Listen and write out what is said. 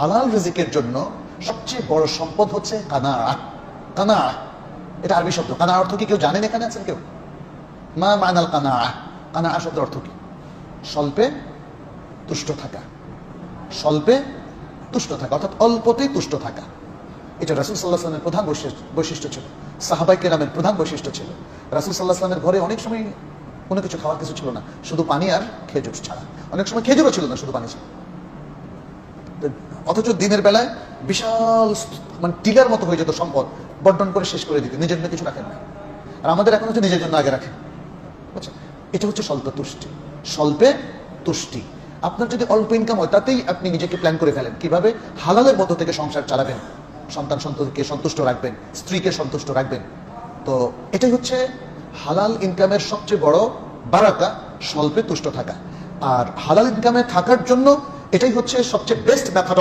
হালাল রিজিকের জন্য সবচেয়ে বড় সম্পদ হচ্ছে কানা। কানা এটা আরবি শব্দ। কানা অর্থ কি কেউ জানেন? এখানে আছেন কেউ? মা মানাল কানা। কানা শব্দের অর্থ কি? স্বল্পে তুষ্ট থাকা। স্বল্পে তুষ্ট থাকা অর্থাৎ অল্পতেই তুষ্ট থাকা। এটা রাসূল সাল্লাল্লাহু আলাইহি ওয়াসাল্লামের প্রধান বৈশিষ্ট্য ছিল, সাহাবায়ে কেরামের প্রধান বৈশিষ্ট্য ছিল। রাসূল সাল্লাল্লাহু আলাইহি ওয়াসাল্লামের ঘরে অনেক সময় কোনো কিছু খাওয়ার কিছু ছিল না, শুধু পানি আর খেজুর ছাড়া। অনেক সময় খেজুরও ছিল না, শুধু পানি ছিল। অথচ দিনের বেলায় বিশাল মানে টিলার মতো হয়ে যেত সম্পদ, বন্টন করে শেষ করে দিতে, নিজের জন্য কিছু রাখেন না। আর আমাদের এখন হচ্ছে নিজের জন্য আগে রাখেন। আচ্ছা, এটা হচ্ছে স্বল্প তুষ্টি, স্বল্পে তুষ্টি। আপনার যদি অল্প ইনকাম হয় তাতেই আপনি নিজেকে প্ল্যান করে ফেলেন কিভাবে হালালের মধ্য থেকে সংসার চালাবেন, সন্তান সন্ততিকে সন্তুষ্ট রাখবেন, স্ত্রীকে সন্তুষ্ট রাখবেন। তো এটাই হচ্ছে হালাল ইনকামের সবচেয়ে বড় বারাকা, স্বল্পে তুষ্ট থাকা। আর হালাল ইনকামে থাকার জন্য এটাই হচ্ছে সবচেয়ে বেস্ট মেথড